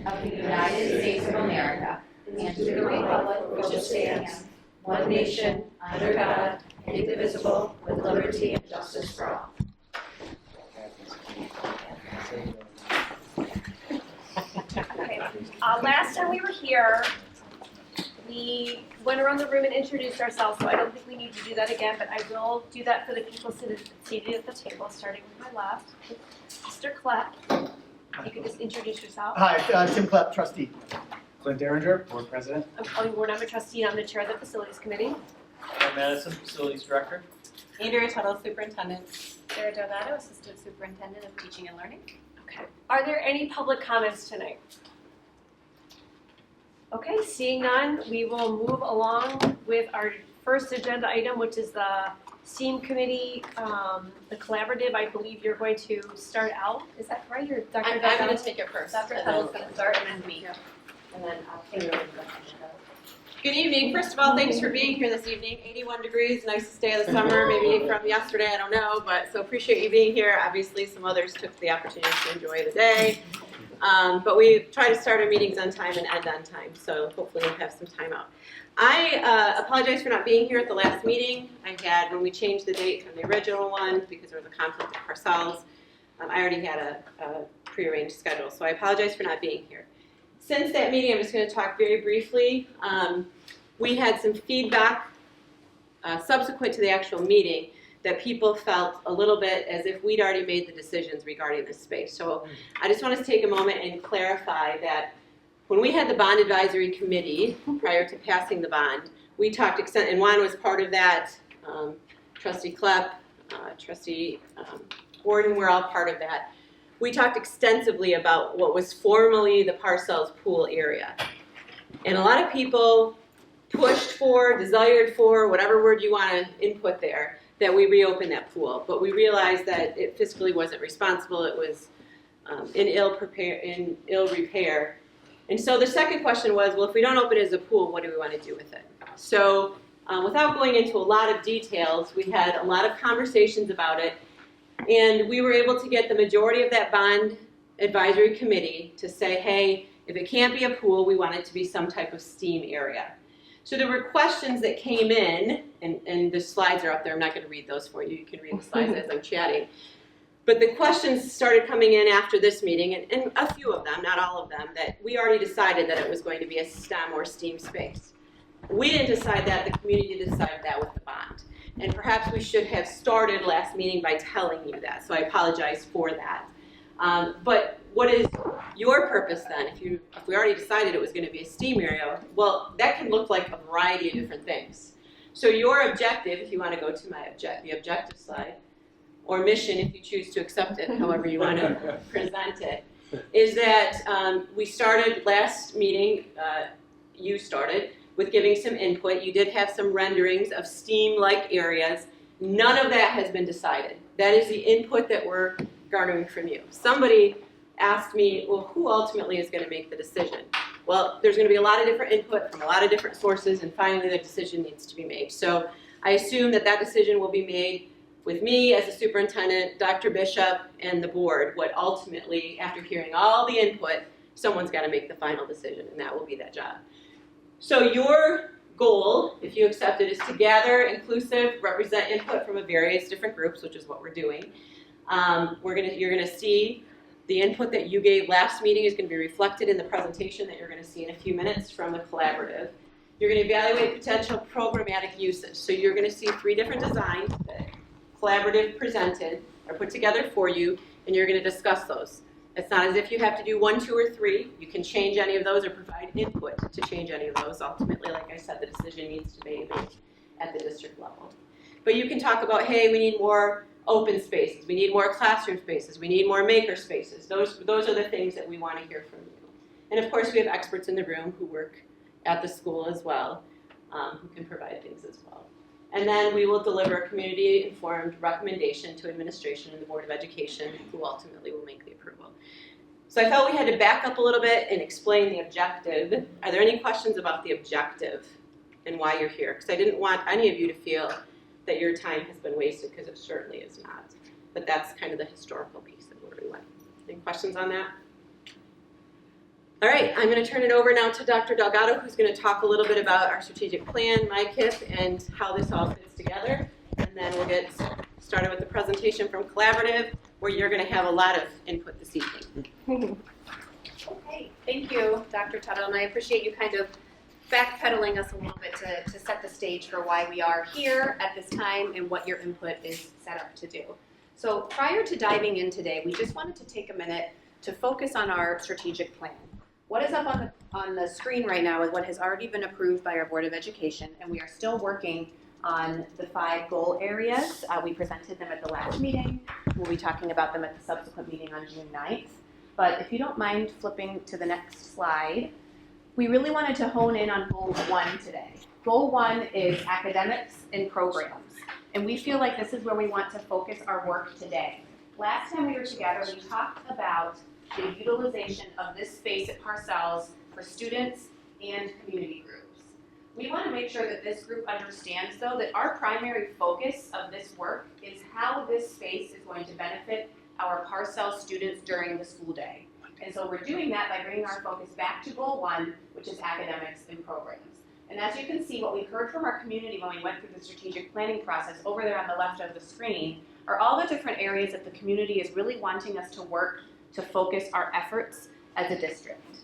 of the United States of America and to the republic which stands, one nation, under God, indivisible, with liberty and justice for all. Okay. Last time we were here, we went around the room and introduced ourselves, so I don't think we need to do that again, but I will do that for the people seated at the table, starting with my left. Mr. Klepp, you can just introduce yourself. Hi, Tim Klepp, trustee. Clint Derringer, board president. I'm board member trustee, and I'm the chair of the facilities committee. Matteson, facilities director. Andrea, Tuttle, superintendent. Sara, Delgado, assistant superintendent of teaching and learning. Okay. Are there any public comments tonight? Okay, seeing none, we will move along with our first agenda item, which is the STEAM committee, the collaborative. I believe you're going to start out. Is that right? Or Dr. I'm going to take it first. Dr. Tuttle's going to start, and then me. And then I'll turn it over to Dr. Good evening. First of all, thanks for being here this evening. 81 degrees, nicest day of the summer, maybe from yesterday, I don't know, but so appreciate you being here. Obviously, some others took the opportunity to enjoy the day. But we try to start our meetings on time and end on time, so hopefully we'll have some time out. I apologize for not being here at the last meeting. When we changed the date from the original one, because there was a conflict of parcels, I already had a prearranged schedule, so I apologize for not being here. Since that meeting, I'm just going to talk very briefly. We had some feedback subsequent to the actual meeting that people felt a little bit as if we'd already made the decisions regarding this space. So I just want to take a moment and clarify that when we had the bond advisory committee prior to passing the bond, we talked and Juan was part of that, Trustee Klepp, Trustee Worden, we're all part of that. We talked extensively about what was formerly the Parcells pool area. And a lot of people pushed for, desired for, whatever word you want to input there, that we reopen that pool. But we realized that it fiscally wasn't responsible. It was in ill repair. And so the second question was, well, if we don't open it as a pool, what do we want to do with it? So without going into a lot of details, we had a lot of conversations about it. And we were able to get the majority of that bond advisory committee to say, hey, if it can't be a pool, we want it to be some type of STEAM area. So there were questions that came in, and the slides are up there. I'm not going to read those for you. You can read the slides as I'm chatting. But the questions started coming in after this meeting, and a few of them, not all of them, that we already decided that it was going to be a STEM or STEAM space. We didn't decide that. The community decided that with the bond. And perhaps we should have started last meeting by telling you that, so I apologize for that. But what is your purpose then? If we already decided it was going to be a STEAM area, well, that can look like a variety of different things. So your objective, if you want to go to the objective slide, or mission if you choose to accept it, however you want to present it, is that we started last meeting, you started, with giving some input. You did have some renderings of STEAM-like areas. None of that has been decided. That is the input that we're garnering from you. Somebody asked me, well, who ultimately is going to make the decision? Well, there's going to be a lot of different input from a lot of different sources, and finally the decision needs to be made. So I assume that that decision will be made with me as a superintendent, Dr. Bishop, and the board. What ultimately, after hearing all the input, someone's got to make the final decision, and that will be that job. So your goal, if you accept it, is to gather inclusive, represent input from various different groups, which is what we're doing. You're going to see the input that you gave last meeting is going to be reflected in the presentation that you're going to see in a few minutes from the collaborative. You're going to evaluate potential programmatic uses. So you're going to see 3 different designs that collaborative presented or put together for you, and you're going to discuss those. It's not as if you have to do 1, 2, or 3. You can change any of those or provide input to change any of those. Ultimately, like I said, the decision needs to be made at the district level. But you can talk about, hey, we need more open spaces. We need more classroom spaces. We need more maker spaces. Those are the things that we want to hear from you. And of course, we have experts in the room who work at the school as well, who can provide things as well. And then we will deliver a community-informed recommendation to administration and the Board of Education, who ultimately will make the approval. So I felt we had to back up a little bit and explain the objective. Are there any questions about the objective and why you're here? Because I didn't want any of you to feel that your time has been wasted, because it certainly is not. But that's kind of the historical piece of where we went. Any questions on that? All right, I'm going to turn it over now to Dr. Delgado, who's going to talk a little bit about our strategic plan, MyKIP, and how this all fits together. And then we'll get started with the presentation from Collaborative, where you're going to have a lot of input this evening. Okay, thank you, Dr. Tuttle, and I appreciate you kind of backpedaling us a little bit to set the stage for why we are here at this time and what your input is set up to do. So prior to diving in today, we just wanted to take a minute to focus on our strategic plan. What is up on the screen right now is what has already been approved by our Board of Education, and we are still working on the 5 goal areas. We presented them at the last meeting. We'll be talking about them at the subsequent meeting on June 9th. But if you don't mind flipping to the next slide, we really wanted to hone in on Goal 1 today. Goal 1 is academics and programs, and we feel like this is where we want to focus our work today. Last time we were together, we talked about the utilization of this space at Parcells for students and community groups. We want to make sure that this group understands, though, that our primary focus of this work is how this space is going to benefit our Parcells students during the school day. And so we're doing that by bringing our focus back to Goal 1, which is academics and programs. And as you can see, what we heard from our community when we went through the strategic planning process over there on the left of the screen are all the different areas that the community is really wanting us to work to focus our efforts as a district.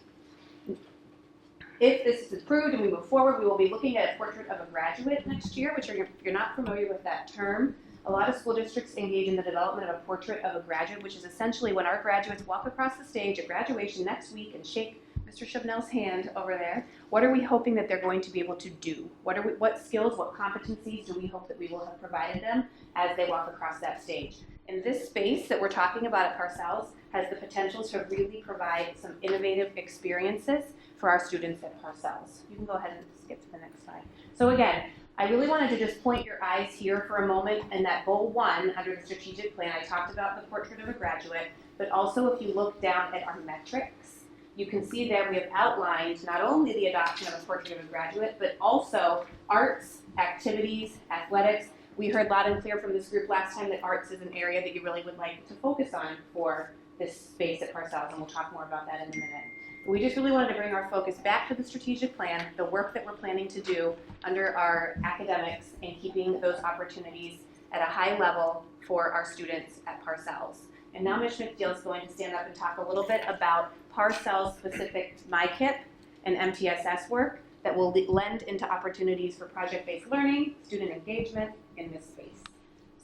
If this is approved and we move forward, we will be looking at a portrait of a graduate next year, which if you're not familiar with that term, a lot of school districts engage in the development of a portrait of a graduate, which is essentially when our graduates walk across the stage at graduation next week and shake Mr. Chabnell's hand over there. What are we hoping that they're going to be able to do? What skills, what competencies do we hope that we will have provided them as they walk across that stage? And this space that we're talking about at Parcells has the potential to really provide some innovative experiences for our students at Parcells. You can go ahead and skip to the next slide. So again, I really wanted to just point your eyes here for a moment, and that Goal 1 under the strategic plan, I talked about the portrait of a graduate, but also if you look down at our metrics, you can see there we have outlined not only the adoption of a portrait of a graduate, but also arts, activities, athletics. We heard loud and clear from this group last time that arts is an area that you really would like to focus on for this space at Parcells, and we'll talk more about that in a minute. We just really wanted to bring our focus back to the strategic plan, the work that we're planning to do under our academics and keeping those opportunities at a high level for our students at Parcells. And now Ms. McDeal is going to stand up and talk a little bit about Parcells specific MyKIP and MTSS work that will lend into opportunities for project-based learning, student engagement in this space.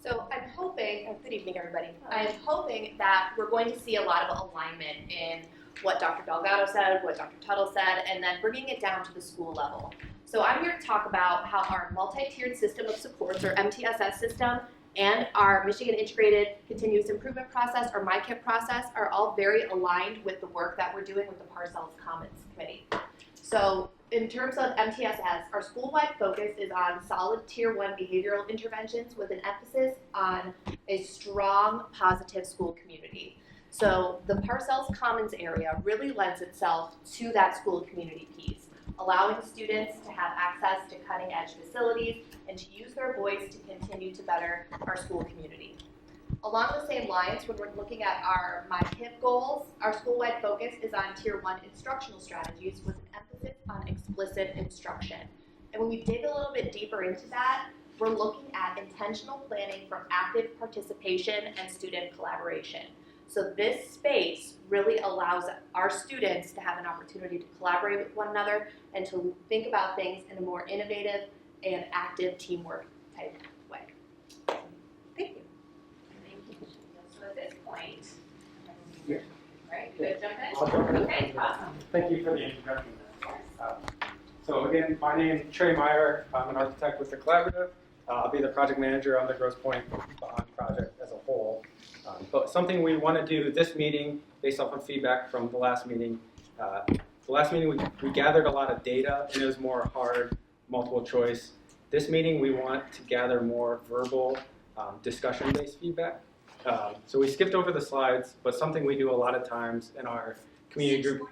So I'm hoping, good evening everybody, I'm hoping that we're going to see a lot of alignment in what Dr. Delgado said, what Dr. Tuttle said, and then bringing it down to the school level. So I'm here to talk about how our multi-tiered system of supports, or MTSS system, and our Michigan Integrated Continuous Improvement process, or MyKIP process, are all very aligned with the work that we're doing with the Parcells Commons Committee. So in terms of MTSS, our school-wide focus is on solid Tier 1 behavioral interventions with an emphasis on a strong, positive school community. So the Parcells Commons area really lends itself to that school community piece, allowing students to have access to cutting-edge facilities and to use their voice to continue to better our school community. Along the same lines, when we're looking at our MyKIP goals, our school-wide focus is on Tier 1 instructional strategies with an emphasis on explicit instruction. And when we dig a little bit deeper into that, we're looking at intentional planning for active participation and student collaboration. So this space really allows our students to have an opportunity to collaborate with one another and to think about things in a more innovative and active teamwork type way. Thank you. So at this point, Yeah. right, good, jump in? I'll jump in. Okay, awesome. Thank you for the introduction. So again, my name is Trey Meyer. I'm an architect with the Collaborative. I'll be the project manager on the Grosse Pointe Bond project as a whole. But something we want to do this meeting, based off of feedback from the last meeting, we gathered a lot of data, and it was more hard, multiple choice. This meeting, we want to gather more verbal, discussion-based feedback. So we skipped over the slides, but something we do a lot of times in our community group,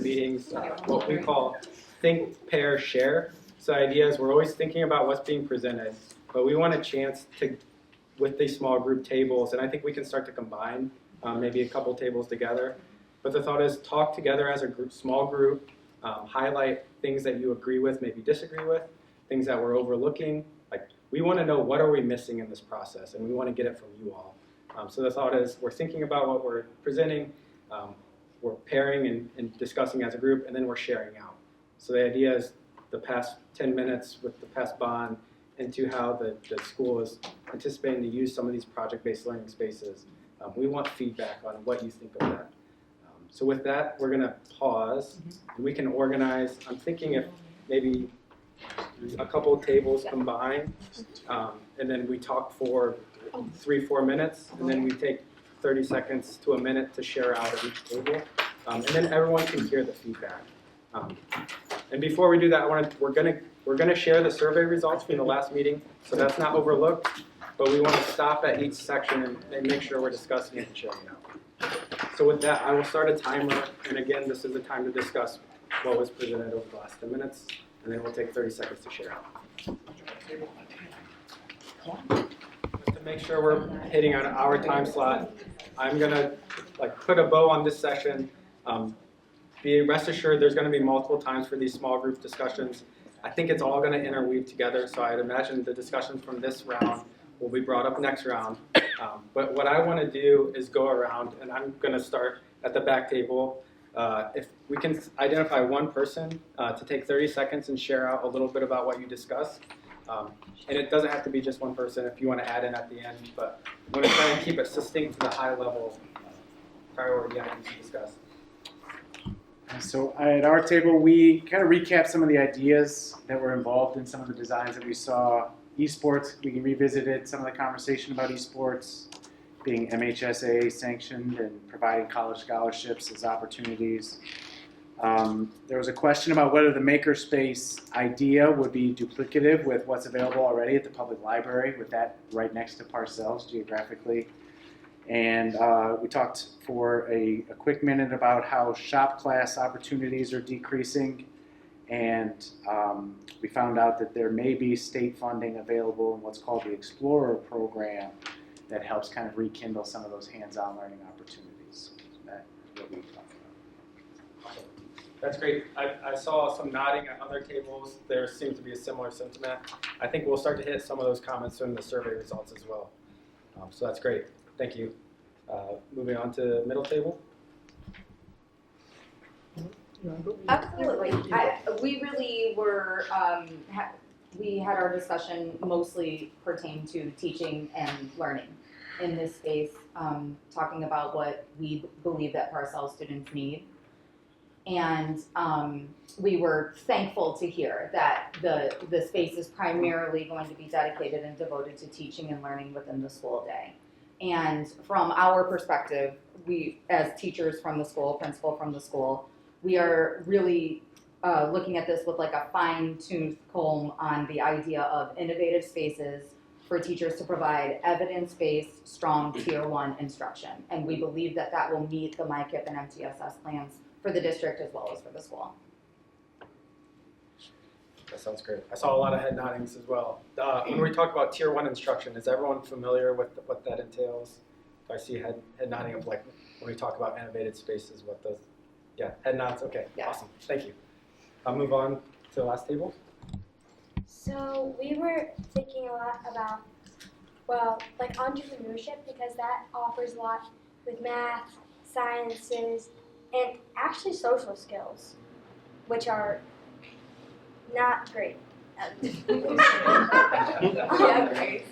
meetings, what we call think, pair, share. So ideas, we're always thinking about what's being presented, but we want a chance to, with these small group tables, and I think we can start to combine maybe a couple tables together, But the thought is talk together as a group, small group, highlight things that you agree with, maybe disagree with, things that we're overlooking. Like, we want to know what are we missing in this process, and we want to get it from you all. So the thought is we're thinking about what we're presenting, we're pairing and discussing as a group, and then we're sharing out. So the idea is the past 10 minutes with the past bond into how the school is anticipating to use some of these project-based learning spaces. We want feedback on what you think of that. So with that, we're going to pause, and we can organize. I'm thinking if maybe a couple of tables combined, and then we talk for 3-4 minutes, and then we take 30 seconds to a minute to share out at each table, and then everyone can hear the feedback. And before we do that, we're gonna share the survey results from the last meeting, so that's not overlooked. But we want to stop at each section and make sure we're discussing it and sharing it out. So with that, I will start a timer, and again, this is the time to discuss what was presented over the last 10 minutes, and then we'll take 30 seconds to share out. Just to make sure we're hitting on our time slot, I'm gonna put a bow on this session. Rest assured, there's going to be multiple times for these small group discussions. I think it's all going to interweave together, so I'd imagine the discussions from this round will be brought up next round. But what I want to do is go around, and I'm going to start at the back table. If we can identify one person to take 30 seconds and share out a little bit about what you discussed. And it doesn't have to be just one person if you want to add in at the end, but I'm going to try and keep it succinct to the high level priority items to discuss. So at our table, we kind of recapped some of the ideas that were involved in some of the designs that we saw. Esports, we revisited some of the conversation about esports being MHSA sanctioned and providing college scholarships as opportunities. There was a question about whether the makerspace idea would be duplicative with what's available already at the public library, with that right next to Parcells geographically. And we talked for a quick minute about how shop class opportunities are decreasing. And we found out that there may be state funding available in what's called the Explorer program that helps kind of rekindle some of those hands-on learning opportunities. That's what we talked about. That's great. I saw some nodding at other tables. There seems to be a similar sentiment. I think we'll start to hit some of those comments in the survey results as well. So that's great. Thank you. Moving on to middle table. Absolutely. We really were, we had our discussion mostly pertained to teaching and learning in this space, talking about what we believe that Parcells students need. And we were thankful to hear that the space is primarily going to be dedicated and devoted to teaching and learning within the school day. And from our perspective, we, as teachers from the school, principal from the school, we are really looking at this with like a fine-tooth comb on the idea of innovative spaces for teachers to provide evidence-based, strong Tier 1 instruction. And we believe that that will meet the MyKIP and MTSS plans for the district as well as for the school. That sounds great. I saw a lot of head noddings as well. When we talk about Tier 1 instruction, is everyone familiar with what that entails? I see head nodding of like when we talk about innovative spaces, what those, yeah, head nods, okay, Yeah. Awesome, thank you. I'll move on to the last table. So we were thinking a lot about, well, like entrepreneurship, because that offers a lot with math, sciences, and actually social skills, which are not great. Yeah, great.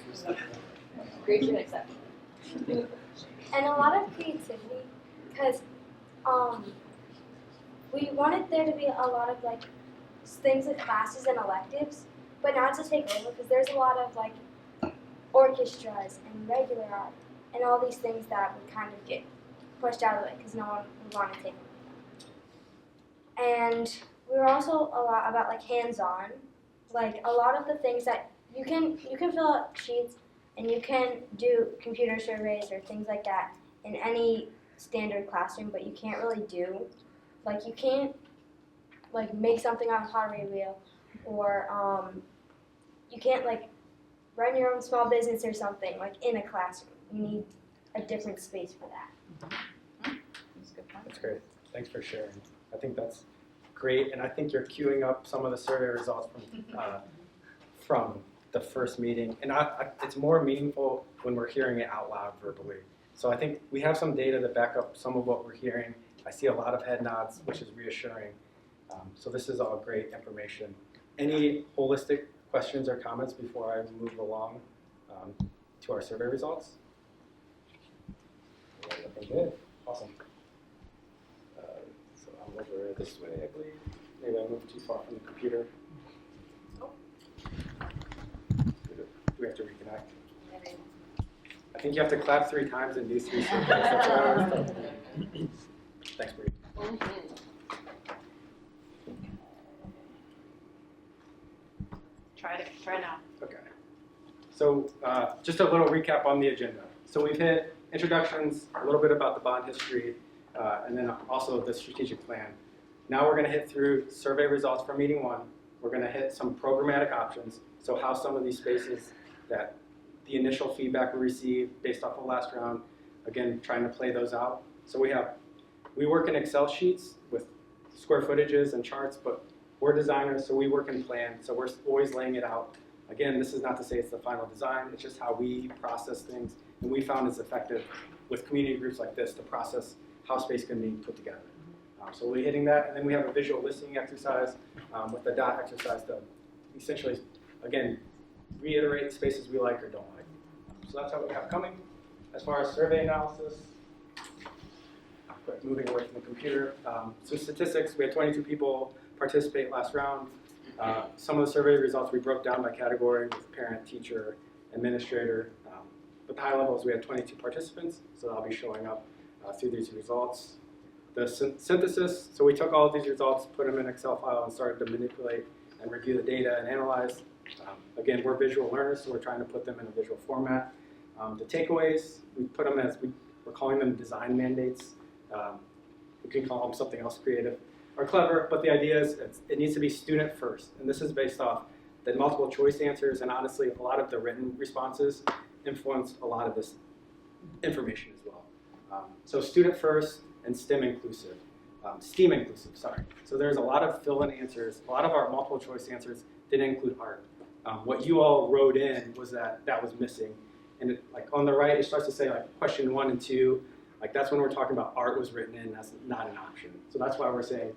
Great to accept. And a lot of creativity, because we wanted there to be a lot of like things with classes and electives, but not to take over, because there's a lot of like orchestras and regular art and all these things that would kind of get pushed out of it because no one would want to take them. And we were also a lot about like hands-on, like a lot of the things that you can fill out sheets and you can do computer surveys or things like that in any standard classroom, but you can't really do, like you can't like make something on a pottery wheel, or you can't like run your own small business or something like in a classroom. You need a different space for that. That's great. Thanks for sharing. I think that's great, and I think you're queuing up some of the survey results from the first meeting, and it's more meaningful when we're hearing it out loud verbally. So I think we have some data to back up some of what we're hearing. I see a lot of head nods, which is reassuring. So this is all great information. Any holistic questions or comments before I move along to our survey results? Looking good. Awesome. So I'll move over this way, I believe. Maybe I moved too far from the computer. Do we have to reconnect? I think you have to clap 3 times and do 3 circles. That's what I was told. Thanks, Bree. Try now. Okay. So just a little recap on the agenda. So we've hit introductions, a little bit about the bond history, and then also the strategic plan. Now we're going to hit through survey results from meeting 1. We're going to hit some programmatic options. So how some of these spaces that the initial feedback we received based off of last round, again, trying to play those out. So we work in Excel sheets with square footages and charts, but we're designers, so we work in plan, so we're always laying it out. Again, this is not to say it's the final design, it's just how we process things, and we found it's effective with community groups like this to process how space can be put together. So we're hitting that, and then we have a visual listening exercise with the dot exercise to essentially, again, reiterate spaces we like or don't like. So that's what we have coming. As far as survey analysis, moving away from the computer. So statistics, we had 22 people participate last round. Some of the survey results we broke down by category with parent, teacher, administrator. But the high levels, we had 22 participants, so that'll be showing up through these results. The synthesis, so we took all of these results, put them in an Excel file, and started to manipulate and review the data and analyze. Again, we're visual learners, so we're trying to put them in a visual format. The takeaways, we put them as, we're calling them design mandates. We can call them something else creative or clever, but the idea is it needs to be student first. And this is based off the multiple choice answers, and honestly, a lot of the written responses influence a lot of this information as well. So student first and STEM inclusive. STEAM inclusive, sorry. So there's a lot of fill-in answers. A lot of our multiple choice answers didn't include art. What you all wrote in was that was missing. And like on the right, it starts to say like question 1 and 2. Like that's when we're talking about art was written in, that's not an option. So that's why we're saying,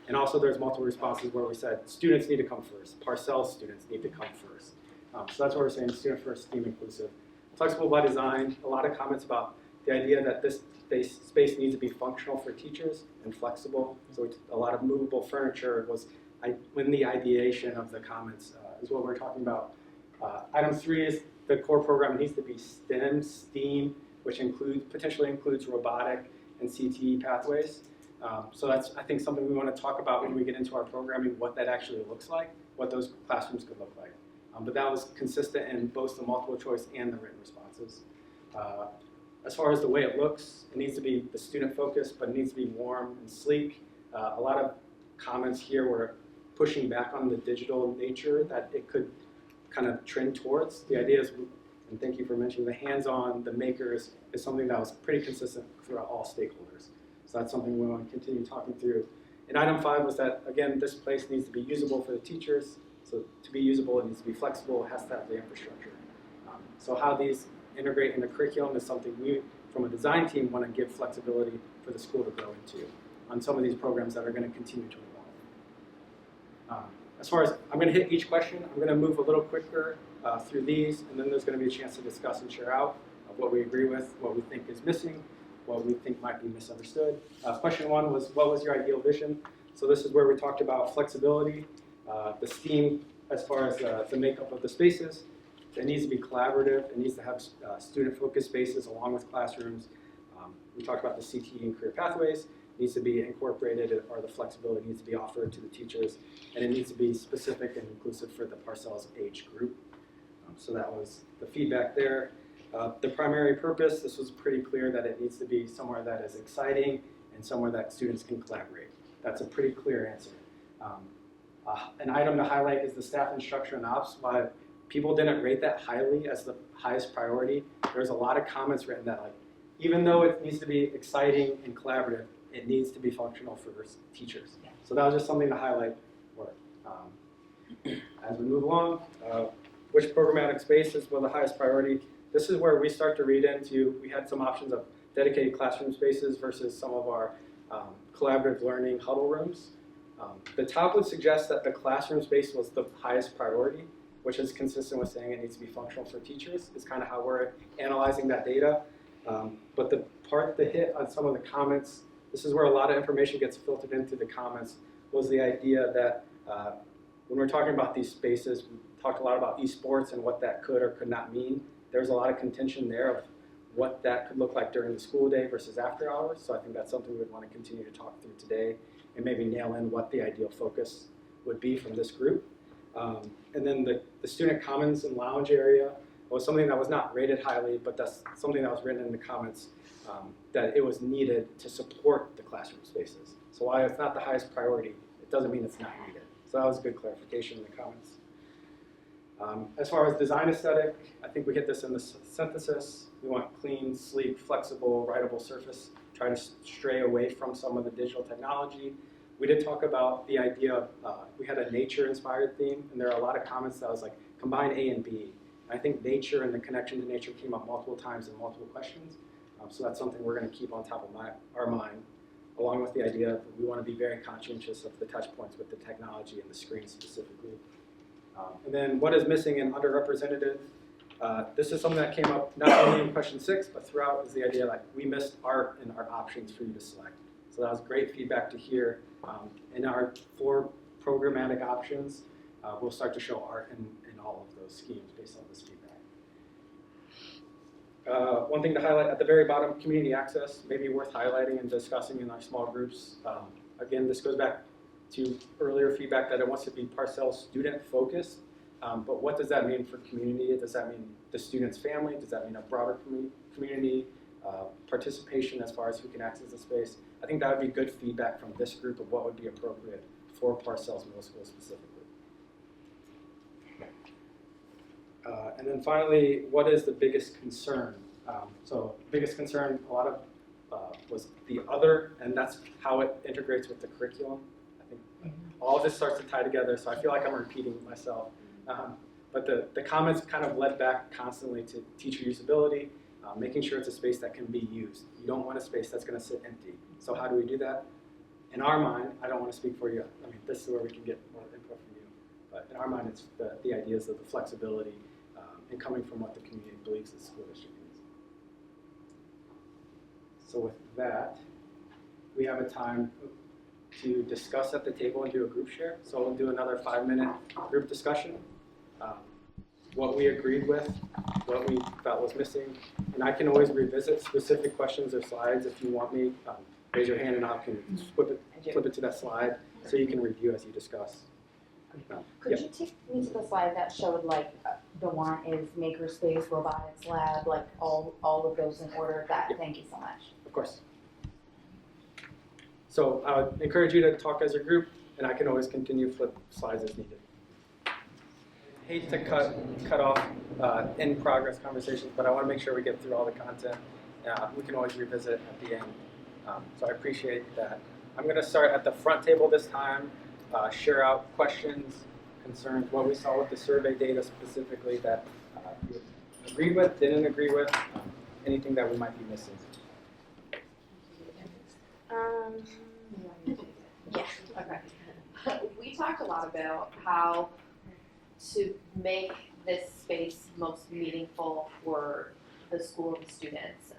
and also there's multiple responses where we said students need to come first. Parcel students need to come first. So that's why we're saying student first, STEAM inclusive. Flexible by design, a lot of comments about the idea that this space needs to be functional for teachers and flexible. So a lot of movable furniture was when the ideation of the comments is what we're talking about. Item 3 is the core program needs to be STEAM, which potentially includes robotic and CTE pathways. So that's, I think, something we want to talk about when we get into our programming, what that actually looks like, what those classrooms could look like. But that was consistent in both the multiple choice and the written responses. As far as the way it looks, it needs to be the student focused, but it needs to be warm and sleek. A lot of comments here were pushing back on the digital nature that it could kind of trend towards. The idea is, and thank you for mentioning the hands-on, the makers, is something that was pretty consistent throughout all stakeholders. So that's something we want to continue talking through. And item 5 was that, again, this place needs to be usable for the teachers. So to be usable, it needs to be flexible, it has to have the infrastructure. So how these integrate in the curriculum is something we, from a design team, want to give flexibility for the school to grow into on some of these programs that are going to continue to evolve. As far as, I'm going to hit each question. I'm going to move a little quicker through these, and then there's going to be a chance to discuss and share out of what we agree with, what we think is missing, what we think might be misunderstood. Question 1 was, what was your ideal vision? So this is where we talked about flexibility, the STEAM as far as the makeup of the spaces. It needs to be collaborative. It needs to have student-focused spaces along with classrooms. We talked about the CTE and career pathways. It needs to be incorporated, or the flexibility needs to be offered to the teachers. And it needs to be specific and inclusive for the parcel's age group. So that was the feedback there. The primary purpose, this was pretty clear that it needs to be somewhere that is exciting and somewhere that students can collaborate. That's a pretty clear answer. An item to highlight is the staff and structure and ops. While people didn't rate that highly as the highest priority, there's a lot of comments written that, like, even though it needs to be exciting and collaborative, it needs to be functional for teachers. So that was just something to highlight. As we move along, which programmatic spaces were the highest priority? This is where we start to read into, we had some options of dedicated classroom spaces versus some of our collaborative learning huddle rooms. The top would suggest that the classroom space was the highest priority, which is consistent with saying it needs to be functional for teachers. It's kind of how we're analyzing that data. But the part that hit on some of the comments, this is where a lot of information gets filtered into the comments, was the idea that when we're talking about these spaces, we talked a lot about esports and what that could or could not mean. There's a lot of contention there of what that could look like during the school day versus after hours. So I think that's something we would want to continue to talk through today and maybe nail in what the ideal focus would be from this group. And then the student commons and lounge area was something that was not rated highly, but that's something that was written in the comments that it was needed to support the classroom spaces. So while it's not the highest priority, it doesn't mean it's not needed. So that was a good clarification in the comments. As far as design aesthetic, I think we hit this in the synthesis. We want clean, sleek, flexible, writable surface, trying to stray away from some of the digital technology. We did talk about the idea of, we had a nature-inspired theme, and there are a lot of comments that was like, combine A and B. And I think nature and the connection to nature came up multiple times in multiple questions. So that's something we're going to keep on top of our mind, along with the idea that we want to be very conscientious of the touch points with the technology and the screen specifically. And then what is missing and underrepresented? This is something that came up not only in question 6, but throughout, is the idea like we missed art in our options for you to select. So that was great feedback to hear. In our 4 programmatic options, we'll start to show art in all of those schemes based on this feedback. One thing to highlight at the very bottom, community access, may be worth highlighting and discussing in our small groups. Again, this goes back to earlier feedback that it wants to be Parcell student focused, but what does that mean for community? Does that mean the student's family? Does that mean a broader community? Participation as far as who can access the space? I think that would be good feedback from this group of what would be appropriate for Parcell's middle school specifically. And then finally, what is the biggest concern? So biggest concern, a lot of was the other, and that's how it integrates with the curriculum. I think all of this starts to tie together, so I feel like I'm repeating myself. But the comments kind of led back constantly to teacher usability, making sure it's a space that can be used. You don't want a space that's going to sit empty. So how do we do that? In our mind, I don't want to speak for you. I mean, this is where we can get more input from you. But in our mind, it's the ideas of the flexibility and coming from what the community believes the school district needs. So with that, we have a time to discuss at the table and do a group share. So we'll do another 5-minute group discussion. What we agreed with, what we felt was missing. And I can always revisit specific questions or slides if you want me. Raise your hand and I can flip it to that slide so you can review as you discuss. Could you take me to the slide that showed like the one is makerspace, robotics lab, like all of those in order? Thank you so much. Of course. So I would encourage you to talk as a group, and I can always continue flip slides as needed. I hate to cut off in progress conversations, but I want to make sure we get through all the content. We can always revisit at the end. So I appreciate that. I'm going to start at the front table this time, share out questions, concerns, what we saw with the survey data specifically that you agreed with, didn't agree with, anything that we might be missing. Yeah. Okay. We talked a lot about how to make this space most meaningful for the school and the students.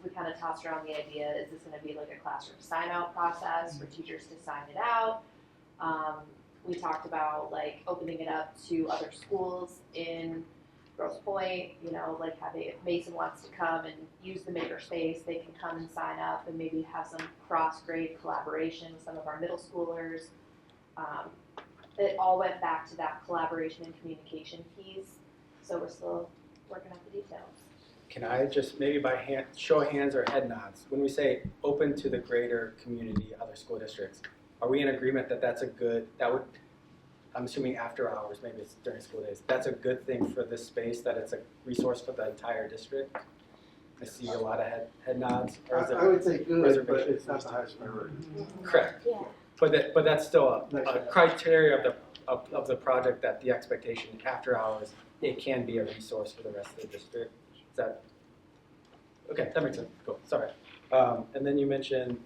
We kind of tossed around the idea, is this going to be like a classroom sign-out process for teachers to sign it out? We talked about like opening it up to other schools in Grosse Pointe, you know, like if Mason wants to come and use the makerspace, they can come and sign up and maybe have some cross-grade collaboration with some of our middle schoolers. It all went back to that collaboration and communication piece, so we're still working out the details. Can I just maybe by show of hands or head nods, when we say open to the greater community, other school districts, are we in agreement that that's a good, I'm assuming after hours, maybe it's during school days, that's a good thing for this space, that it's a resource for the entire district? I see a lot of head nods. Or is it I would say good, but reservation? it's not the highest priority. Correct. Yeah. But that's still a criteria of the project, that the expectation after hours, it can be a resource for the rest of the district. Is that, okay, that makes sense, cool, sorry. And then you mentioned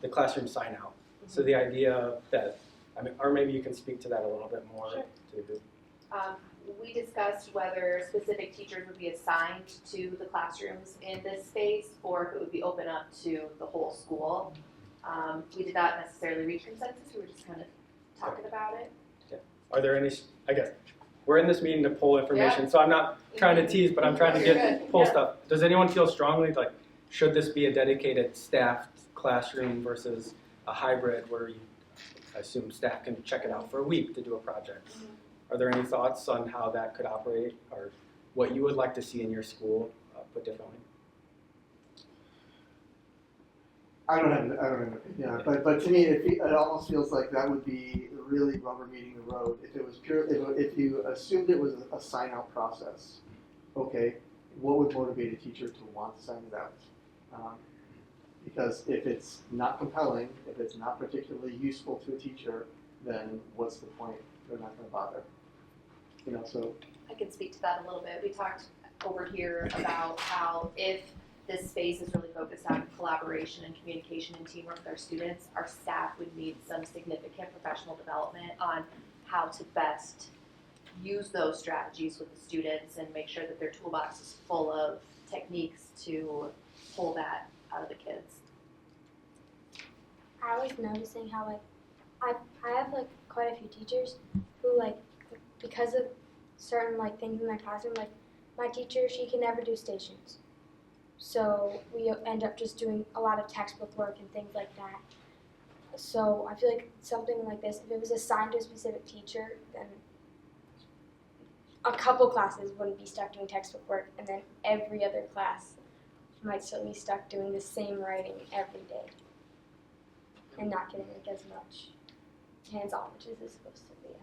the classroom sign out. So the idea that, I mean, or maybe you can speak to that a little bit more to the group. We discussed whether specific teachers would be assigned to the classrooms in this space or if it would be open up to the whole school. We did not necessarily reach consensus, we were just kind of talking about it. Are there any, I guess, we're in this meeting to pull information, so I'm not trying to tease, but I'm trying to pull stuff. Does anyone feel strongly, like, should this be a dedicated staffed classroom versus a hybrid where you, I assume staff can check it out for a week to do a project? Are there any thoughts on how that could operate, or what you would like to see in your school put differently? I don't have an opinion, but to me, it almost feels like that would be really rubber meeting the road. If it was pure, if you assumed it was a sign out process, okay, what would motivate a teacher to want to sign it out? Because if it's not compelling, if it's not particularly useful to a teacher, then what's the point? They're not going to bother. You know, so. I can speak to that a little bit. We talked over here about how if this space is really focused on collaboration and communication and teamwork with our students, our staff would need some significant professional development on how to best use those strategies with the students and make sure that their toolbox is full of techniques to pull that out of the kids. I was noticing how like I have like quite a few teachers who like because of certain like things in my classroom, like my teacher, she can never do stations. So we end up just doing a lot of textbook work and things like that. So I feel like something like this, if it was assigned to a specific teacher, then a couple classes wouldn't be stuck doing textbook work, and then every other class might still be stuck doing the same writing every day and not getting like as much hands-on, which is supposed to be.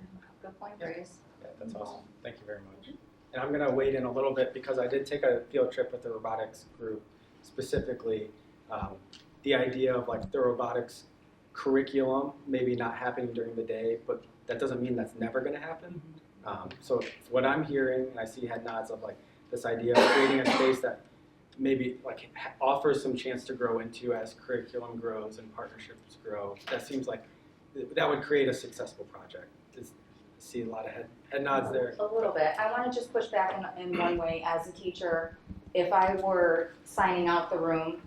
Good point, Grace. Yeah, that's awesome. Thank you very much. And I'm going to wade in a little bit because I did take a field trip with the robotics group, specifically the idea of like the robotics curriculum maybe not happening during the day, but that doesn't mean that's never going to happen. So what I'm hearing, and I see head nods of like this idea of creating a space that maybe like offers some chance to grow into as curriculum grows and partnerships grow. That seems like that would create a successful project. See a lot of head nods there. A little bit. I want to just push back in one way. As a teacher, if I were signing out the room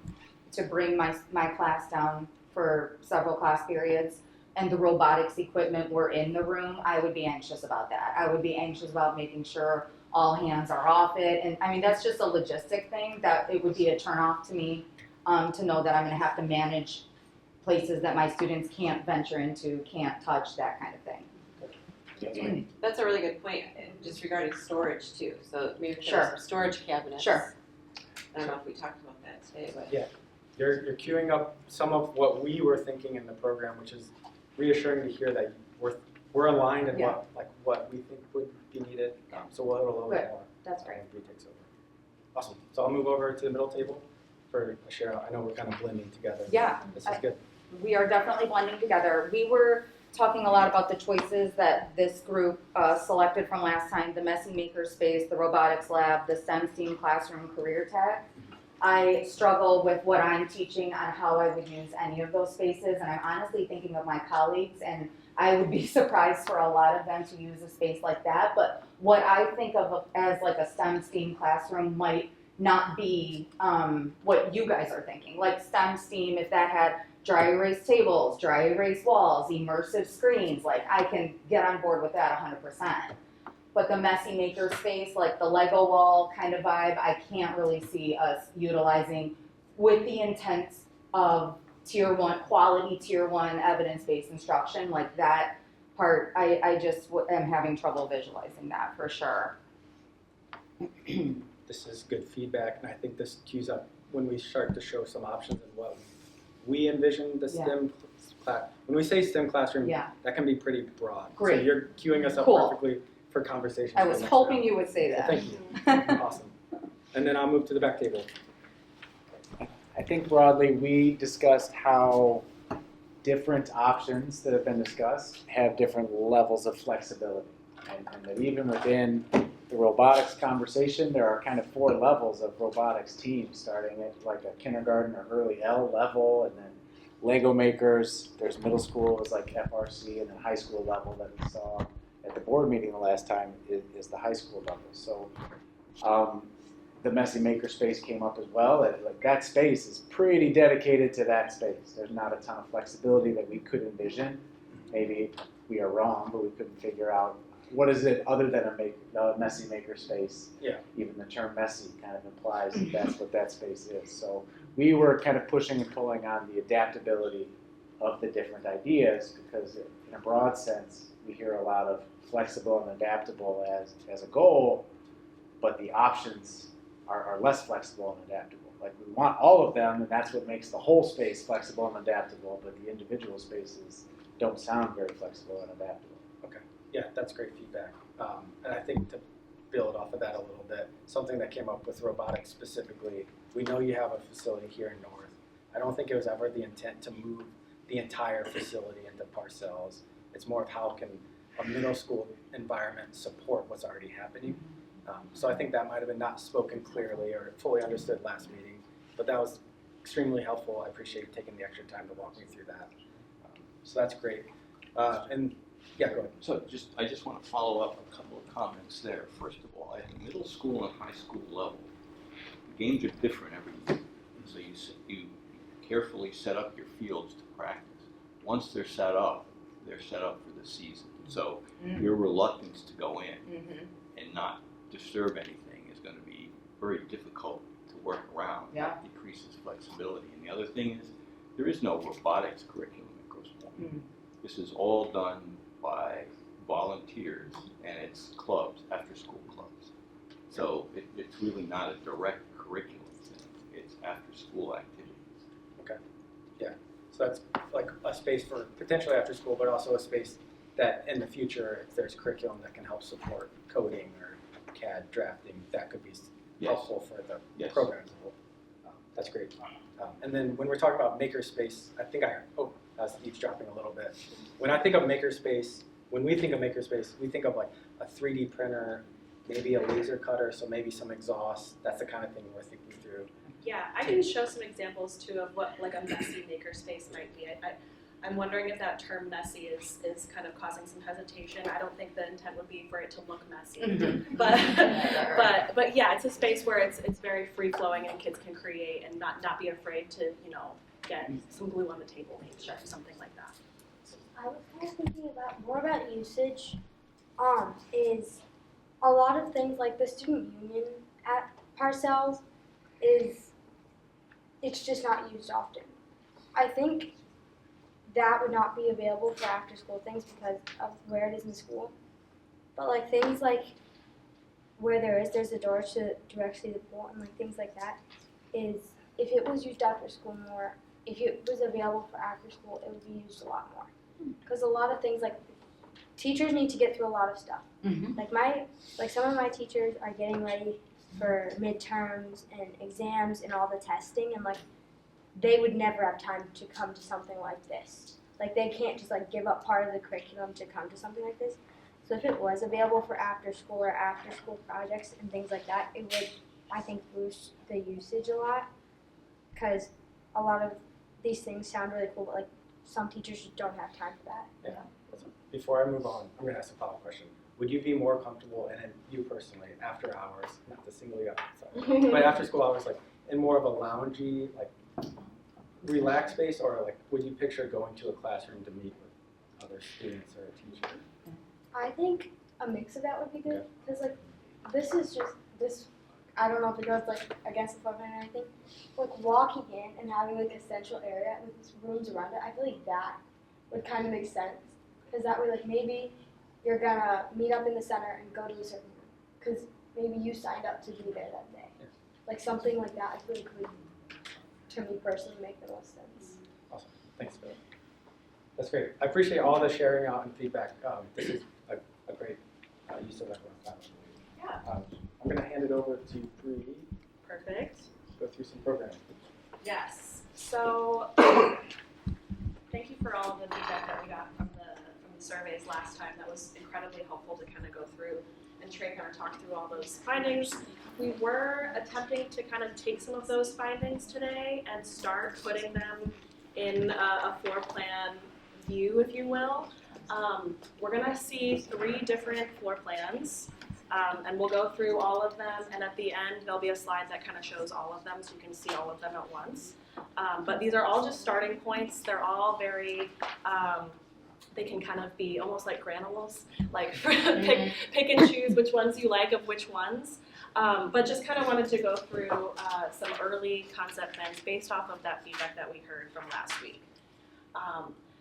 to bring my class down for several class periods and the robotics equipment were in the room, I would be anxious about that. I would be anxious about making sure all hands are off it. And I mean, that's just a logistic thing that it would be a turnoff to me to know that I'm going to have to manage places that my students can't venture into, can't touch, that kind of thing. That's a really good point, just regarding storage too. So maybe Sure. some storage cabinets. Sure. I don't know if we talked about that today, but. Yeah. You're queuing up some of what we were thinking in the program, which is reassuring to hear that we're aligned in what we think would be needed. So we'll have a little bit more. That's great. Bree takes over. Awesome. So I'll move over to the middle table for a share out. I know we're kind of blending together. Yeah. This is good. We are definitely blending together. We were talking a lot about the choices that this group selected from last time, the messy maker space, the robotics lab, the STEM STEAM classroom career tech. I struggle with what I'm teaching on how I would use any of those spaces, and I'm honestly thinking of my colleagues, and I would be surprised for a lot of them to use a space like that. But what I think of as like a STEM STEAM classroom might not be what you guys are thinking. Like STEM STEAM, if that had dry erase tables, dry erase walls, immersive screens, like I can get on board with that 100%. But the messy maker space, like the Lego wall kind of vibe, I can't really see us utilizing with the intent of tier one, quality tier one evidence-based instruction. Like that part, I just am having trouble visualizing that for sure. This is good feedback, and I think this cues up when we start to show some options of what we envision the STEM class. When we say STEM classroom, that can be pretty broad. Great. So you're queuing us up perfectly for conversation. I was hoping you would say that. Thank you. Awesome. And then I'll move to the back table. I think broadly, we discussed how different options that have been discussed have different levels of flexibility. And that even within the robotics conversation, there are kind of 4 levels of robotics teams, starting at like a kindergarten or early L level, and then Lego makers. There's middle school is like FRC, and then high school level that we saw at the board meeting the last time is the high school level. So the messy maker space came up as well. Like that space is pretty dedicated to that space. There's not a ton of flexibility that we could envision. Maybe we are wrong, but we couldn't figure out what is it other than a messy maker space. Yeah. Even the term messy kind of implies that that's what that space is. So we were kind of pushing and pulling on the adaptability of the different ideas, because in a broad sense, we hear a lot of flexible and adaptable as a goal, but the options are less flexible and adaptable. Like we want all of them, and that's what makes the whole space flexible and adaptable, but the individual spaces don't sound very flexible and adaptable. Okay, yeah, that's great feedback. And I think to build off of that a little bit, something that came up with robotics specifically, we know you have a facility here in North. I don't think it was ever the intent to move the entire facility into parcels. It's more of how can a middle school environment support what's already happening. So I think that might have been not spoken clearly or fully understood last meeting, but that was extremely helpful. I appreciate you taking the extra time to walk me through that. So that's great. And yeah, go ahead. So I just want to follow up a couple of comments there. First of all, at the middle school and high school level, the games are different every year. So you carefully set up your fields to practice. Once they're set up for the season. So your reluctance to go in and not disturb anything is going to be very difficult to work around. Yeah. That decreases flexibility. And the other thing is, there is no robotics curriculum at Grosse Pointe. This is all done by volunteers, and it's clubs, after-school clubs. So it's really not a direct curriculum thing. It's after-school activities. Okay. Yeah. So that's like a space for potentially after school, but also a space that in the future, if there's curriculum that can help support coding or CAD drafting, that could be helpful for the program as a whole. That's great. And then when we're talking about makerspace, I was eavesdropping a little bit. When I think of makerspace, when we think of makerspace, we think of like a 3D printer, maybe a laser cutter, so maybe some exhaust. That's the kind of thing we're thinking through. Yeah, I can show some examples too of what like a messy makerspace might be. I'm wondering if that term messy is kind of causing some hesitation. I don't think the intent would be for it to look messy, but yeah, it's a space where it's very free flowing and kids can create and not be afraid to get some glue on the table maybe or something like that. I was kind of thinking more about usage. Is a lot of things like the student union at Parcells it's just not used often. I think that would not be available for after school things because of where it is in school. But like things like where there's a door to directly the pool and like things like that is if it was used after school more, if it was available for after school, it would be used a lot more. Because a lot of things like teachers need to get through a lot of stuff. Like some of my teachers are getting ready for midterms and exams and all the testing, and like they would never have time to come to something like this. Like they can't just like give up part of the curriculum to come to something like this. So if it was available for after school or after school projects and things like that, it would, I think, boost the usage a lot. Because a lot of these things sound really cool, but like some teachers just don't have time for that. Yeah. Before I move on, I'm going to ask a follow-up question. Would you be more comfortable, and you personally, after hours, not to single you out, sorry, but after school hours, like in more of a loungy, like relaxed space, or like would you picture going to a classroom to meet with other students or a teacher? I think a mix of that would be good. Because like this is just this. I don't know if it goes like against the footprint or anything. Like walking in and having like a central area with rooms around it, I feel like that would kind of make sense. Because that way, like maybe you're gonna meet up in the center and go to a certain room. Because maybe you signed up to be there that day. Yeah. Like something like that, I feel like would, to me personally, make the most sense. Awesome. Thanks, Bill. That's great. I appreciate all the sharing out and feedback. This is a great use of everyone's time. Yeah. I'm going to hand it over to Bree Perfect. Go through some programming. Yes. So thank you for all of the feedback that we got from the surveys last time. That was incredibly helpful to kind of go through, and Trey kind of talked through all those findings. We were attempting to kind of take some of those findings today and start putting them in a floor plan view, if you will. We're gonna see 3 different floor plans, and we'll go through all of them, and at the end there'll be a slide that kind of shows all of them so you can see all of them at once. But these are all just starting points. They're all very, they can kind of be almost like granules, like pick and choose which ones you like of which ones. But just kind of wanted to go through some early concept plans based off of that feedback that we heard from last week.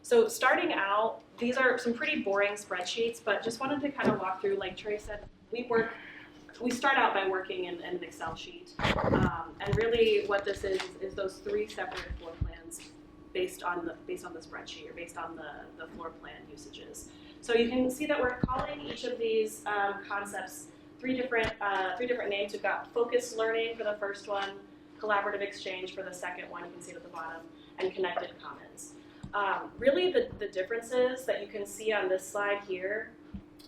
So starting out, these are some pretty boring spreadsheets, but just wanted to kind of walk through, like Trey said, we start out by working in an Excel sheet. And really what this is those 3 separate floor plans based on the spreadsheet, or based on the floor plan usages. So you can see that we're calling each of these concepts 3 different names. We've got focused learning for the first one, collaborative exchange for the second one, you can see it at the bottom, and connected commons. Really the differences that you can see on this slide here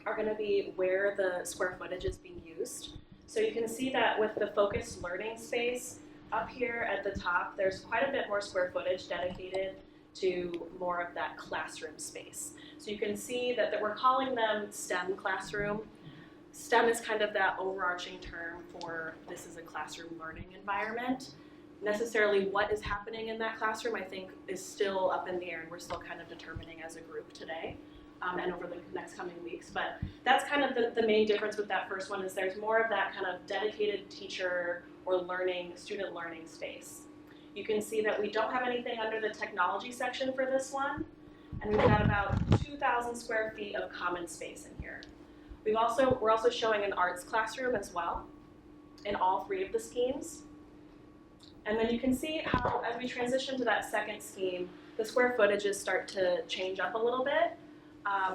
are going to be where the square footage is being used. So you can see that with the focused learning space up here at the top, there's quite a bit more square footage dedicated to more of that classroom space. So you can see that we're calling them STEM classroom. STEM is kind of that overarching term for this is a classroom learning environment. Necessarily what is happening in that classroom, I think, is still up in the air, and we're still kind of determining as a group today and over the next coming weeks. But that's kind of the main difference with that first one, is there's more of that kind of dedicated teacher or student learning space. You can see that we don't have anything under the technology section for this one, and we've got about 2,000 square feet of common space in here. We're also showing an arts classroom as well in all 3 of the schemes. And then you can see how, as we transition to that second scheme, the square footages start to change up a little bit.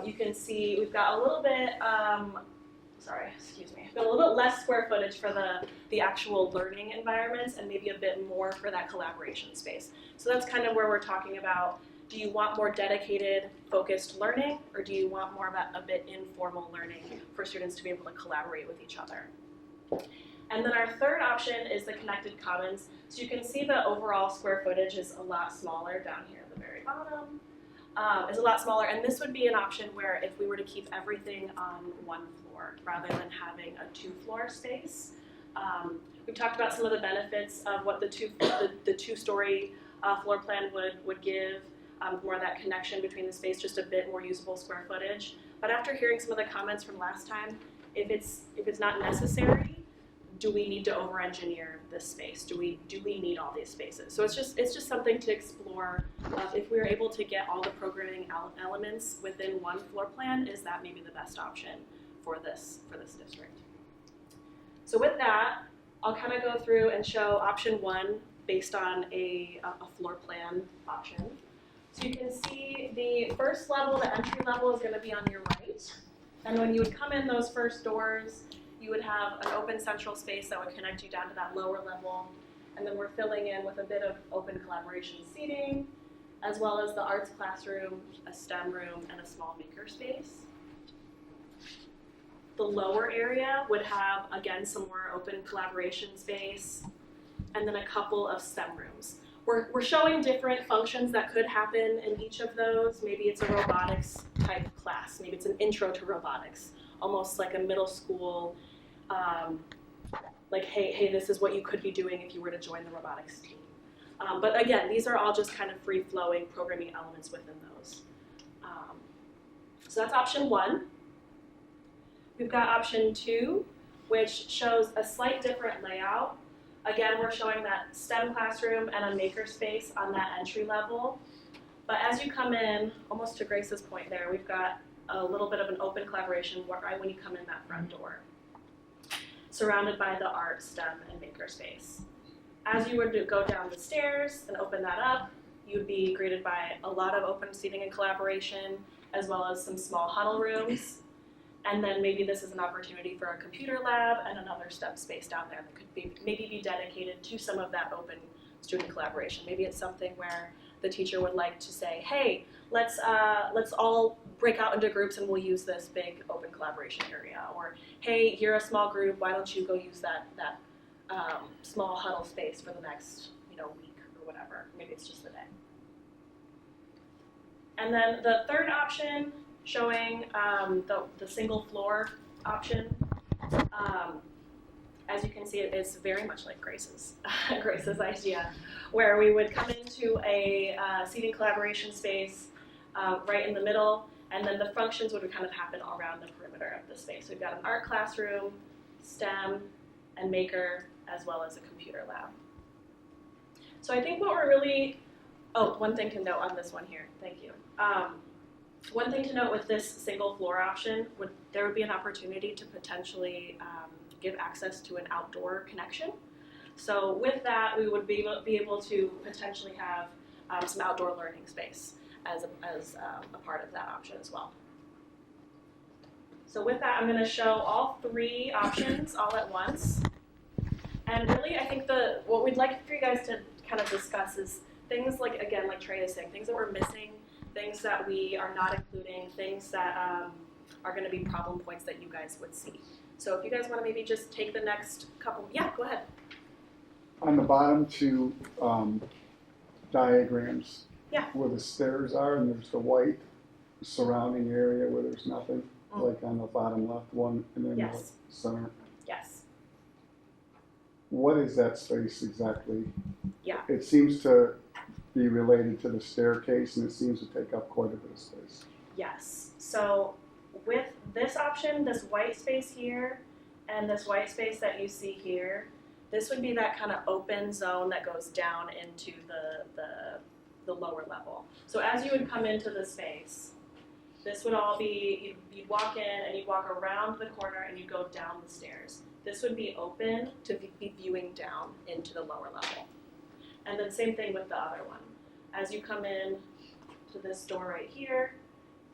You can see we've got a little bit, we've got a little bit less square footage for the actual learning environments, and maybe a bit more for that collaboration space. So that's kind of where we're talking about, do you want more dedicated, focused learning, or do you want more of a bit informal learning for students to be able to collaborate with each other? And then our third option is the connected commons. So you can see the overall square footage is a lot smaller down here at the very bottom. Is a lot smaller, and this would be an option where if we were to keep everything on 1 floor rather than having a 2-floor space. We've talked about some of the benefits of what the 2-story floor plan would give, more of that connection between the space, just a bit more usable square footage. But after hearing some of the comments from last time, if it's not necessary, do we need to over-engineer this space? Do we need all these spaces? So it's just something to explore. If we're able to get all the programming elements within 1 floor plan, is that maybe the best option for this district? So with that, I'll kind of go through and show option 1 based on a floor plan option. So you can see the first level, the entry level, is going to be on your right. And when you would come in those first doors, you would have an open central space that would connect you down to that lower level. And then we're filling in with a bit of open collaboration seating, as well as the arts classroom, a STEM room, and a small maker space. The lower area would have, again, some more open collaboration space, and then a couple of STEM rooms. We're showing different functions that could happen in each of those. Maybe it's a robotics type class. Maybe it's an intro to robotics, almost like a middle school, like, hey, this is what you could be doing if you were to join the robotics team. But again, these are all just kind of free-flowing programming elements within those. So that's option 1. We've got option 2, which shows a slight different layout. Again, we're showing that STEM classroom and a maker space on that entry level. But as you come in, almost to Grace's point there, we've got a little bit of an open collaboration right when you come in that front door, surrounded by the art, STEM, and maker space. As you were to go down the stairs and open that up, you'd be greeted by a lot of open seating and collaboration, as well as some small huddle rooms. And then maybe this is an opportunity for a computer lab and another STEM space down there that could be maybe be dedicated to some of that open student collaboration. Maybe it's something where the teacher would like to say, hey, let's all break out into groups and we'll use this big open collaboration area. Or, hey, you're a small group, why don't you go use that small huddle space for the next week or whatever. Maybe it's just the day. And then the third option, showing the single floor option. As you can see, it is very much like Grace's idea, where we would come into a seating collaboration space right in the middle, and then the functions would kind of happen all around the perimeter of the space. So we've got an art classroom, STEM, and maker, as well as a computer lab. So I think what we're really, one thing to note on this one here, thank you. One thing to note with this single floor option, there would be an opportunity to potentially give access to an outdoor connection. So with that, we would be able to potentially have some outdoor learning space as a part of that option as well. So with that, I'm going to show all three options all at once. And really, I think what we'd like for you guys to kind of discuss is things like, again, like Trey is saying, things that we're missing, things that we are not including, things that are going to be problem points that you guys would see. So if you guys want to maybe just take the next couple, go ahead. On the bottom two diagrams, Yeah. where the stairs are, and there's the white surrounding area where there's nothing, like on the bottom left one, and then Yes. the center. Yes. What is that space exactly? Yeah. It seems to be related to the staircase, and it seems to take up quite a bit of space. Yes. So with this option, this white space here, and this white space that you see here, this would be that kind of open zone that goes down into the lower level. So as you would come into the space, this would all be, you'd walk in and you'd walk around the corner and you'd go down the stairs. This would be open to be viewing down into the lower level. And then same thing with the other one. As you come in to this door right here,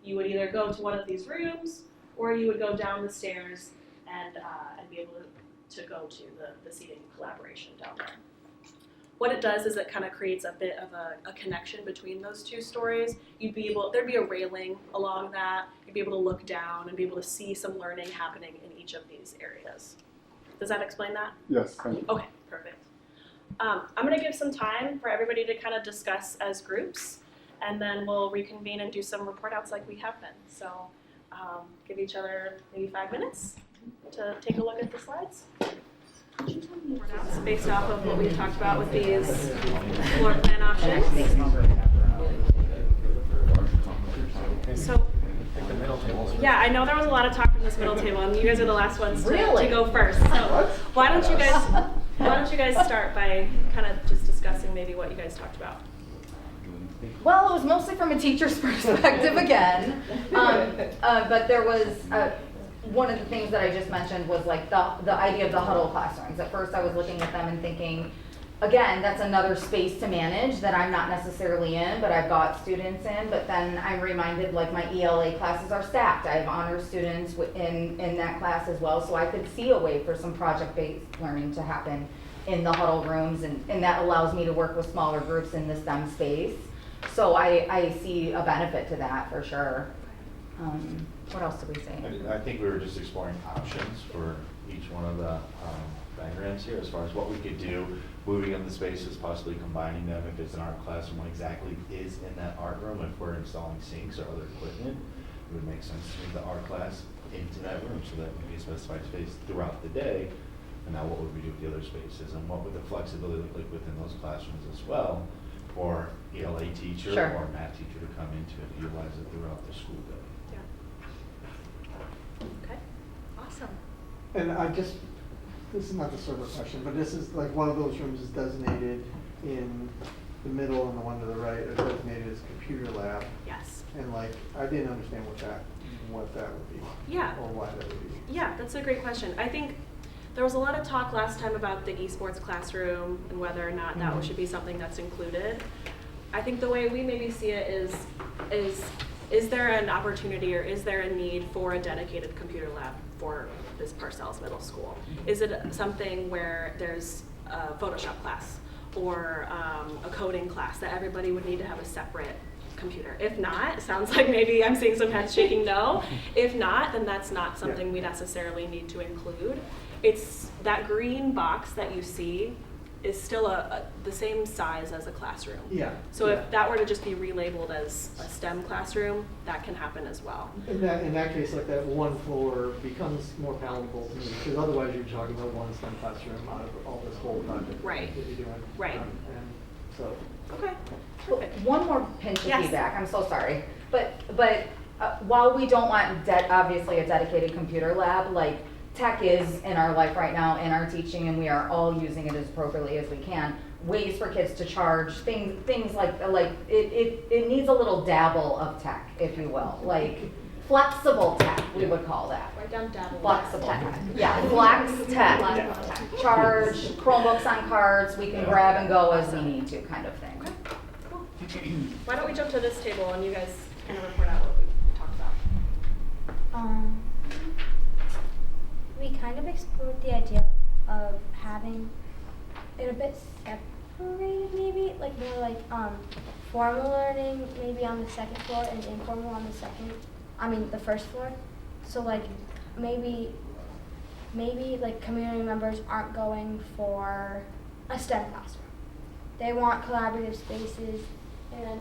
you would either go to one of these rooms or you would go down the stairs and be able to go to the seating collaboration down there. What it does is it kind of creates a bit of a connection between those two stories. There'd be a railing along that. You'd be able to look down and be able to see some learning happening in each of these areas. Does that explain that? Yes, thank you. Okay, perfect. I'm going to give some time for everybody to kind of discuss as groups, and then we'll reconvene and do some report outs like we have been. So give each other maybe 5 minutes to take a look at the slides. Report outs based off of what we talked about with these floor plan options. So, yeah, I know there was a lot of talk in this middle table, and you guys are the last ones to go first. So why don't you guys start by kind of just discussing maybe what you guys talked about? Well, it was mostly from a teacher's perspective again, but there was one of the things that I just mentioned was like the idea of the huddle classrooms. At first I was looking at them and thinking, again, that's another space to manage that I'm not necessarily in, but I've got students in. But then I'm reminded, like, my ELA classes are stacked. I have honor students in that class as well, so I could see a way for some project-based learning to happen in the huddle rooms, and that allows me to work with smaller groups in the STEM space. So I see a benefit to that for sure. What else did we say? I think we were just exploring options for each one of the diagrams here as far as what we could do, moving up the spaces, possibly combining them. If it's an art classroom, what exactly is in that art room? If we're installing sinks or other equipment, it would make sense to move the art class into that room so that would be a specified space throughout the day. And now what would we do with the other spaces? And what would the flexibility look like within those classrooms as well for ELA teacher or math teacher to come into it, utilize it throughout the school day? Okay, awesome. And this is not the sort of question, but this is like one of those rooms is designated in the middle and the one to the right are designated as computer lab. Yes. And like, I didn't understand what that would be. Yeah. Or why that would be. Yeah, that's a great question. I think there was a lot of talk last time about the esports classroom and whether or not that should be something that's included. I think the way we maybe see it is is there an opportunity or is there a need for a dedicated computer lab for this Parcells Middle School? Is it something where there's a Photoshop class or a coding class that everybody would need to have a separate computer? If not, it sounds like maybe I'm seeing some heads shaking no. If not, then that's not something we necessarily need to include. It's that green box that you see is still the same size as a classroom. Yeah. So if that were to just be relabeled as a STEM classroom, that can happen as well. In that case, like that one floor becomes more palatable to me, because otherwise you're talking about one STEM classroom out of all this whole project Right. that you're doing. Right. And so. Okay. Perfect. One more pinch of Yes. feedback, I'm so sorry. But while we don't want obviously a dedicated computer lab, like tech is in our life right now, in our teaching, and we are all using it as appropriately as we can. Ways for kids to charge, things like it needs a little dabble of tech, if you will. Like flexible tech, we would call that. Write down dabble. Flexible tech. Yeah, flex tech. Charge Chromebooks on cards, we can grab and go as we need to, kind of thing. Okay. Cool. Why don't we jump to this table and you guys kind of report out what we talked about. We kind of explored the idea of having it a bit separated, maybe like more like formal learning maybe on the second floor and informal on the first floor. So like maybe like community members aren't going for a STEM classroom. They want collaborative spaces and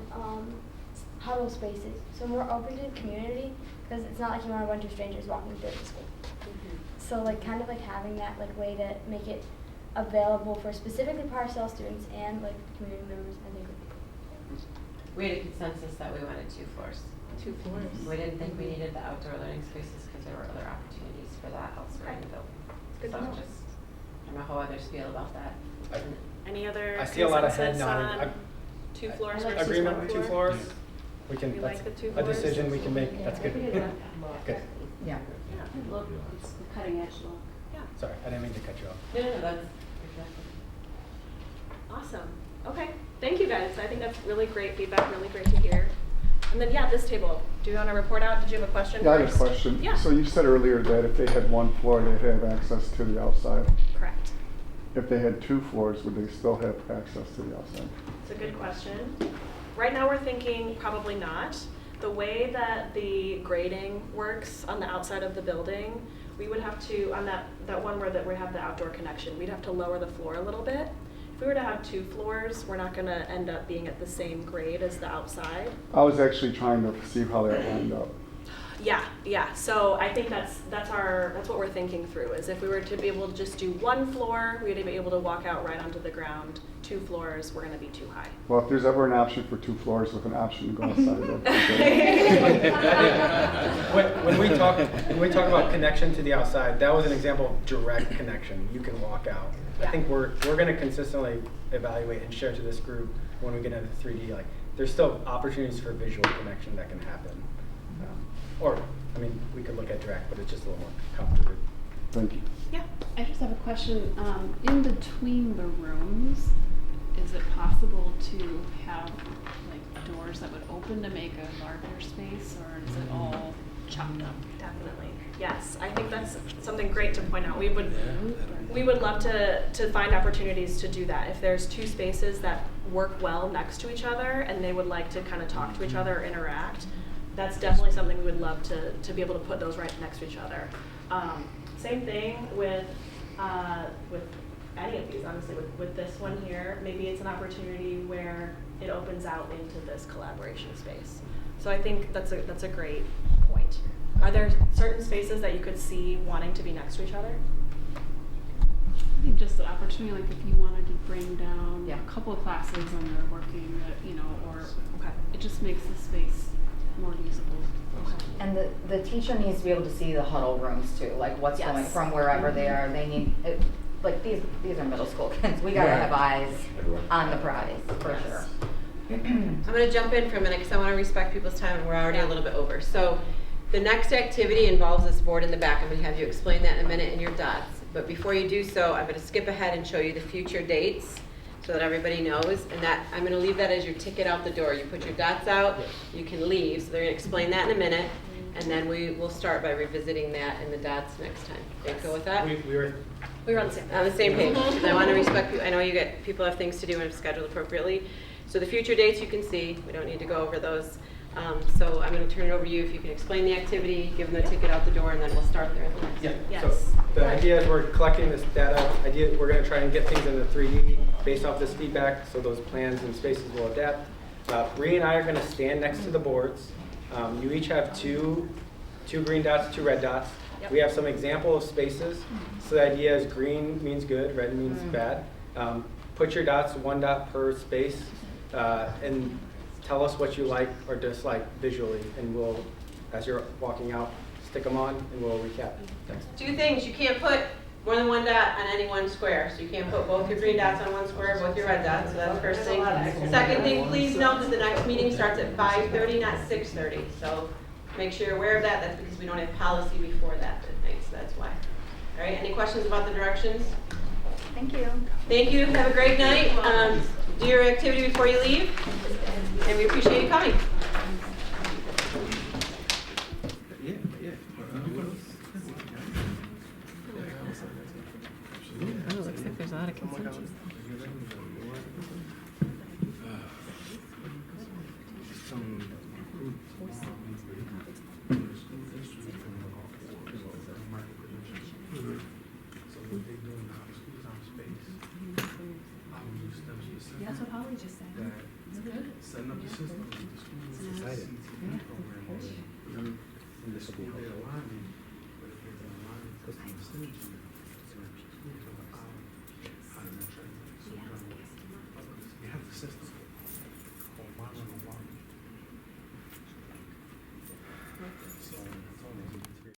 huddle spaces. So more open to the community, because it's not like you want a bunch of strangers walking through the school. So like kind of like having that like way to make it available for specifically Parcell students and like community members, I think would be cool. We had a consensus that we wanted 2 floors. 2 floors. We didn't think we needed the outdoor learning spaces because there were other opportunities for that elsewhere in the building. Good to know. So just, I don't know how others feel about that. Any other I see a lot of head consensus nodding. on 2 floors versus Agreement 1 with 2 floor? floors? We can, You that's like the 2 a floors? decision we can make, that's good. Good. Yeah. Look, it's the cutting edge look. Sorry, I didn't mean to cut you off. No, that's exactly. Awesome. Okay. Thank you guys. I think that's really great feedback, really great to hear. And then this table. Do you want to report out? Did you have a question? Yeah, I had a first? question. Yeah. So you said earlier that if they had 1 floor, they'd have access to the outside. Correct. If they had 2 floors, would they still have access to the outside? It's a good question. Right now we're thinking probably not. The way that the grading works on the outside of the building, we would have to, on that one where we have the outdoor connection, we'd have to lower the floor a little bit. If we were to have 2 floors, we're not going to end up being at the same grade as the outside. I was actually trying to see how that lined up. Yeah. So I think that's what we're thinking through, is if we were to be able to just do 1 floor, we'd be able to walk out right onto the ground. 2 floors, we're going to be too high. Well, if there's ever an option for 2 floors with an option to go outside, that'd be great. When we talk about connection to the outside, that was an example of direct connection. You can walk out. I think we're going to consistently evaluate and share to this group when we get into 3D. Like, there's still opportunities for visual connection that can happen. We could look at direct, but it's just a little more complicated. Thank you. Yeah. I just have a question. In between the rooms, is it possible to have like doors that would open to make a larger space, or is it all chopped up? Definitely. Yes, I think that's something great to point out. We would love to find opportunities to do that. If there's 2 spaces that work well next to each other and they would like to kind of talk to each other or interact, that's definitely something we would love to be able to put those right next to each other. Same thing with any of these, honestly. With this one here, maybe it's an opportunity where it opens out into this collaboration space. So I think that's a great point. Are there certain spaces that you could see wanting to be next to each other? I think just the opportunity, like if you wanted to bring down a couple of classes and they're working, or it just makes the space more usable. Okay. And the teacher needs to be able to see the huddle rooms too, like what's going from wherever they are. They need, like these are middle school kids. We gotta have eyes on the prize, for sure. I'm going to jump in for a minute because I want to respect people's time, and we're already a little bit over. So the next activity involves this board in the back. I'm going to have you explain that in a minute in your dots. But before you do so, I'm going to skip ahead and show you the future dates. so that everybody knows, and that, I'm gonna leave that as your ticket out the door. You put your dots out, you can leave, so they're gonna explain that in a minute, and then we will start by revisiting that and the dots next time. Are you cool with that? We were on the same. On the same page, because I want to respect, I know people have things to do and have scheduled appropriately. So the future dates you can see, we don't need to go over those. So I'm going to turn it over to you if you can explain the activity, give them the ticket out the door, and then we'll start there. Yeah, Yes. so the idea is we're collecting this data, we're gonna try and get things into 3D based off this feedback, so those plans and spaces will adapt. Bree and I are gonna stand next to the boards. You each have two green dots, 2 red dots. Yep. We have some example of spaces. So the idea is green means good, red means bad. Put your dots, 1 dot per space, and tell us what you like or dislike visually, and we'll, as you're walking out, stick them on, and we'll recap. Thanks. 2 things, you can't put more than 1 dot on any one square. So you can't put both your green dots on one square, both your red dots, so that's the first thing. Second thing, please note that the next meeting starts at 5:30, not 6:30. So make sure you're aware of that. That's because we don't have policy before that night, so that's why. All right, any questions about the directions? Thank you. Thank you, have a great night. Do your activity before you leave, and we appreciate you coming. Oh, looks like there's a lot of consensus. That's what Holly just said. It's good. Setting up the system. It's excited. You have the system.